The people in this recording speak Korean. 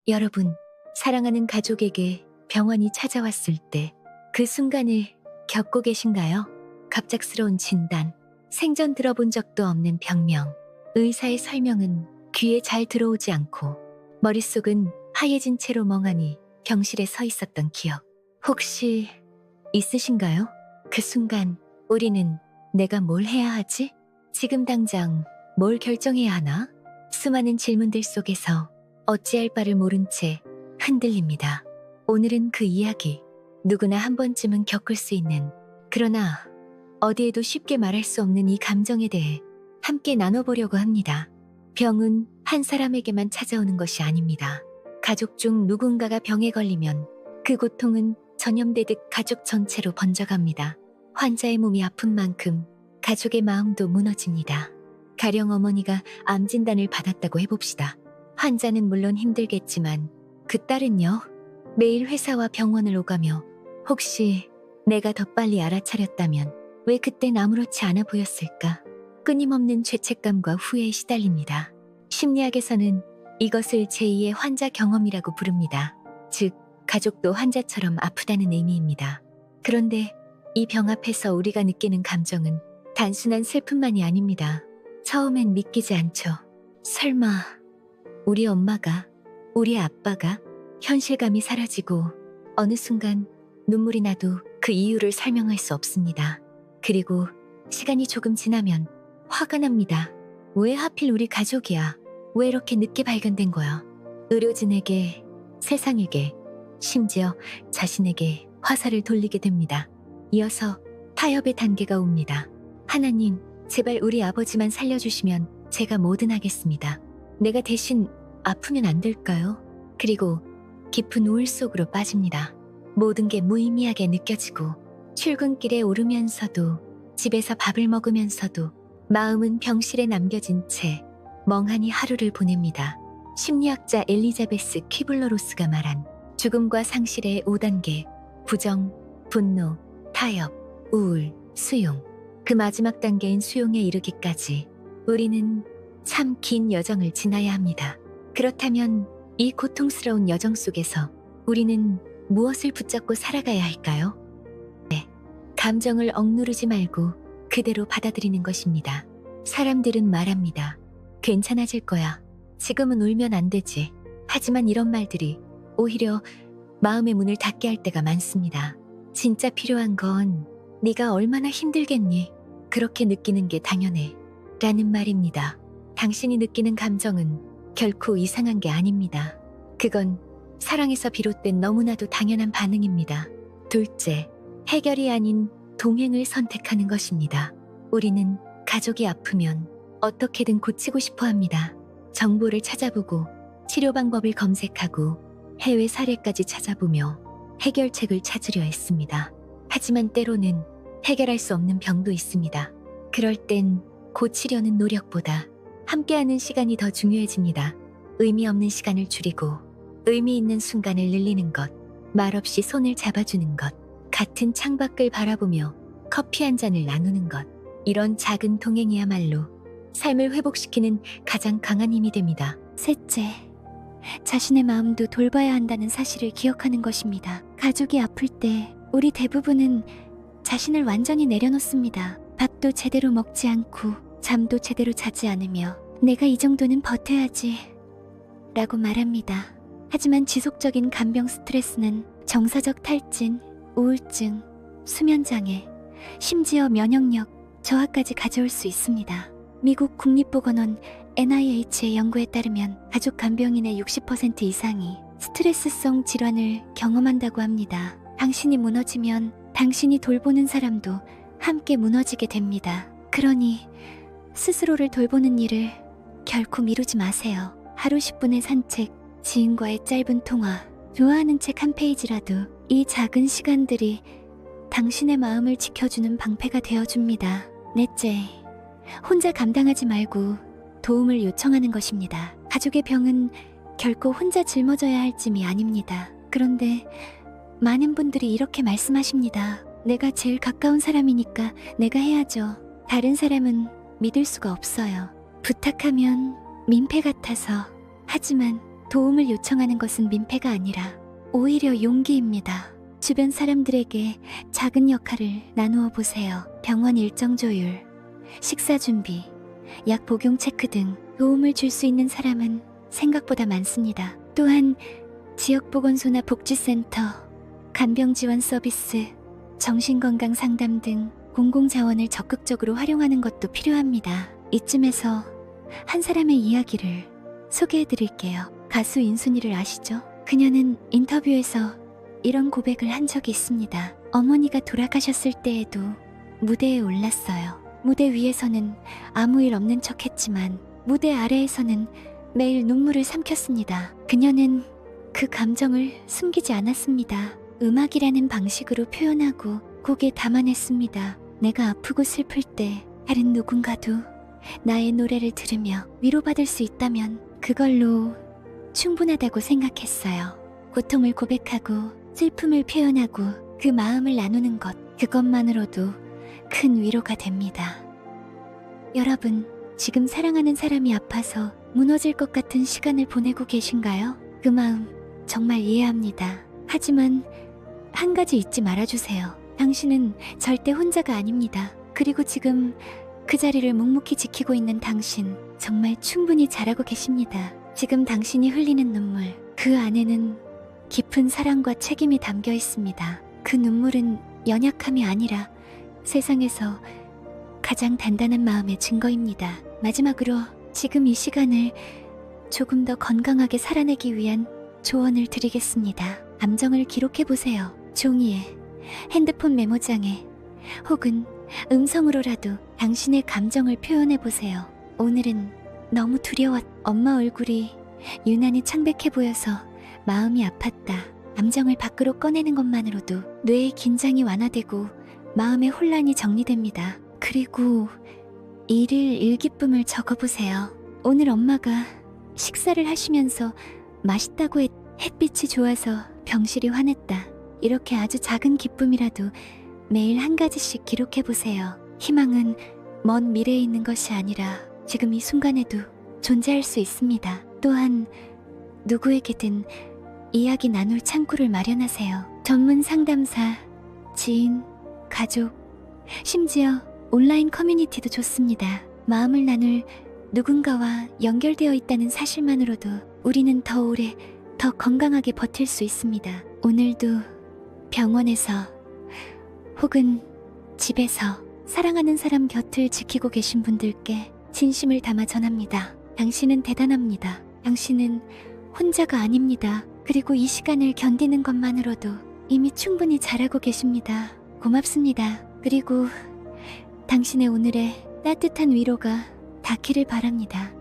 여러분, 사랑하는 가족에게 병원이 찾아왔을 때 그 순간을 겪고 계신가요? 갑작스러운 진단, 생전 들어본 적도 없는 병명, 의사의 설명은 귀에 잘 들어오지 않고 머릿속은 하얘진 채로 멍하니 병실에 서 있었던 기억. 혹시 있으신가요? 그 순간 우리는 내가 뭘 해야 하지? 지금 당장 뭘 결정해야 하나? 수많은 질문들 속에서 어찌할 바를 모른 채 흔들립니다. 오늘은 그 이야기, 누구나 한 번쯤은 겪을 수 있는, 그러나 어디에도 쉽게 말할 수 없는 이 감정에 대해 함께 나눠보려고 합니다. 병은 한 사람에게만 찾아오는 것이 아닙니다. 가족 중 누군가가 병에 걸리면 그 고통은 전염되듯 가족 전체로 번져갑니다. 환자의 몸이 아픈 만큼 가족의 마음도 무너집니다. 가령 어머니가 암 진단을 받았다고 해봅시다. 환자는 물론 힘들겠지만 그 딸은요? 매일 회사와 병원을 오가며 혹시 내가 더 빨리 알아차렸다면 왜 그땐 아무렇지 않아 보였을까? 끊임없는 죄책감과 후회에 시달립니다. 심리학에서는 이것을 제2의 환자 경험이라고 부릅니다. 즉, 가족도 환자처럼 아프다는 의미입니다. 그런데 이 병 앞에서 우리가 느끼는 감정은 단순한 슬픔만이 아닙니다. 처음엔 믿기지 않죠. 설마 우리 엄마가, 우리 아빠가 현실감이 사라지고 어느 순간 눈물이 나도 그 이유를 설명할 수 없습니다. 그리고 시간이 조금 지나면 화가 납니다. 왜 하필 우리 가족이야? 왜 이렇게 늦게 발견된 거야? 의료진에게, 세상에게, 심지어 자신에게 화살을 돌리게 됩니다. 이어서 타협의 단계가 옵니다. 하나님, 제발 우리 아버지만 살려주시면 제가 뭐든 하겠습니다. 내가 대신 아프면 안 될까요? 그리고 깊은 우울 속으로 빠집니다. 모든 게 무의미하게 느껴지고 출근길에 오르면서도 집에서 밥을 먹으면서도 마음은 병실에 남겨진 채 멍하니 하루를 보냅니다. 심리학자 엘리자베스 퀴블러 로스가 말한 죽음과 상실의 5단계, 부정, 분노, 타협, 우울, 수용. 그 마지막 단계인 수용에 이르기까지 우리는 참 긴 여정을 지나야 합니다. 그렇다면 이 고통스러운 여정 속에서 우리는 무엇을 붙잡고 살아가야 할까요? 네, 감정을 억누르지 말고 그대로 받아들이는 것입니다. 사람들은 말합니다. 괜찮아질 거야. 지금은 울면 안 되지. 하지만 이런 말들이 오히려 마음의 문을 닫게 할 때가 많습니다. 진짜 필요한 건 네가 얼마나 힘들겠니? 그렇게 느끼는 게 당연해. 라는 말입니다. 당신이 느끼는 감정은 결코 이상한 게 아닙니다. 그건 사랑에서 비롯된 너무나도 당연한 반응입니다. 둘째, 해결이 아닌 동행을 선택하는 것입니다. 우리는 가족이 아프면 어떻게든 고치고 싶어 합니다. 정보를 찾아보고 치료 방법을 검색하고 해외 사례까지 찾아보며 해결책을 찾으려 했습니다. 하지만 때로는 해결할 수 없는 병도 있습니다. 그럴 땐 고치려는 노력보다 함께하는 시간이 더 중요해집니다. 의미 없는 시간을 줄이고 의미 있는 순간을 늘리는 것, 말없이 손을 잡아주는 것, 같은 창밖을 바라보며 커피 한 잔을 나누는 것, 이런 작은 동행이야말로 삶을 회복시키는 가장 강한 힘이 됩니다. 셋째, 자신의 마음도 돌봐야 한다는 사실을 기억하는 것입니다. 가족이 아플 때 우리 대부분은 자신을 완전히 내려놓습니다. 밥도 제대로 먹지 않고 잠도 제대로 자지 않으며 내가 이 정도는 버텨야지 라고 말합니다. 하지만 지속적인 간병 스트레스는 정서적 탈진, 우울증, 수면장애, 심지어 면역력 저하까지 가져올 수 있습니다. 미국 국립보건원 NIH의 연구에 따르면 가족 간병인의 60% 이상이 스트레스성 질환을 경험한다고 합니다. 당신이 무너지면 당신이 돌보는 사람도 함께 무너지게 됩니다. 그러니 스스로를 돌보는 일을 결코 미루지 마세요. 하루 10분의 산책, 지인과의 짧은 통화, 좋아하는 책 한 페이지라도 이 작은 시간들이 당신의 마음을 지켜주는 방패가 되어줍니다. 넷째, 혼자 감당하지 말고 도움을 요청하는 것입니다. 가족의 병은 결코 혼자 짊어져야 할 짐이 아닙니다. 그런데 많은 분들이 이렇게 말씀하십니다. 내가 제일 가까운 사람이니까 내가 해야죠. 다른 사람은 믿을 수가 없어요. 부탁하면 민폐 같아서. 하지만 도움을 요청하는 것은 민폐가 아니라 오히려 용기입니다. 주변 사람들에게 작은 역할을 나누어 보세요. 병원 일정 조율, 식사 준비, 약 복용 체크 등 도움을 줄 수 있는 사람은 생각보다 많습니다. 또한 지역보건소나 복지센터, 간병 지원 서비스, 정신건강 상담 등 공공자원을 적극적으로 활용하는 것도 필요합니다. 이쯤에서 한 사람의 이야기를 소개해 드릴게요. 가수 인순이를 아시죠? 그녀는 인터뷰에서 이런 고백을 한 적이 있습니다. 어머니가 돌아가셨을 때에도 무대에 올랐어요. 무대 위에서는 아무 일 없는 척 했지만 무대 아래에서는 매일 눈물을 삼켰습니다. 그녀는 그 감정을 숨기지 않았습니다. 음악이라는 방식으로 표현하고 곡에 담아냈습니다. 내가 아프고 슬플 때 다른 누군가도 나의 노래를 들으며 위로받을 수 있다면 그걸로 충분하다고 생각했어요. 고통을 고백하고 슬픔을 표현하고 그 마음을 나누는 것, 그것만으로도 큰 위로가 됩니다. 여러분, 지금 사랑하는 사람이 아파서 무너질 것 같은 시간을 보내고 계신가요? 그 마음 정말 이해합니다. 하지만 한 가지 잊지 말아주세요. 당신은 절대 혼자가 아닙니다. 그리고 지금 그 자리를 묵묵히 지키고 있는 당신, 정말 충분히 잘하고 계십니다. 지금 당신이 흘리는 눈물, 그 안에는 깊은 사랑과 책임이 담겨 있습니다. 그 눈물은 연약함이 아니라 세상에서 가장 단단한 마음의 증거입니다. 마지막으로 지금 이 시간을 조금 더 건강하게 살아내기 위한 조언을 드리겠습니다. 감정을 기록해보세요. 종이에, 핸드폰 메모장에, 혹은 음성으로라도 당신의 감정을 표현해보세요. 오늘은 너무 두려웠. 엄마 얼굴이 유난히 창백해 보여서 마음이 아팠다. 감정을 밖으로 꺼내는 것만으로도 뇌의 긴장이 완화되고 마음의 혼란이 정리됩니다. 그리고 일일 일기쁨을 적어보세요. 오늘 엄마가 식사를 하시면서 맛있다고 햇빛이 좋아서 병실이 환했다. 이렇게 아주 작은 기쁨이라도 매일 한 가지씩 기록해보세요. 희망은 먼 미래에 있는 것이 아니라 지금 이 순간에도 존재할 수 있습니다. 또한 누구에게든 이야기 나눌 창구를 마련하세요. 전문 상담사, 지인, 가족, 심지어 온라인 커뮤니티도 좋습니다. 마음을 나눌 누군가와 연결되어 있다는 사실만으로도 우리는 더 오래, 더 건강하게 버틸 수 있습니다. 오늘도 병원에서 혹은 집에서 사랑하는 사람 곁을 지키고 계신 분들께 진심을 담아 전합니다. 당신은 대단합니다. 당신은 혼자가 아닙니다. 그리고 이 시간을 견디는 것만으로도 이미 충분히 잘하고 계십니다. 고맙습니다. 그리고 당신의 오늘의 따뜻한 위로가 닿기를 바랍니다.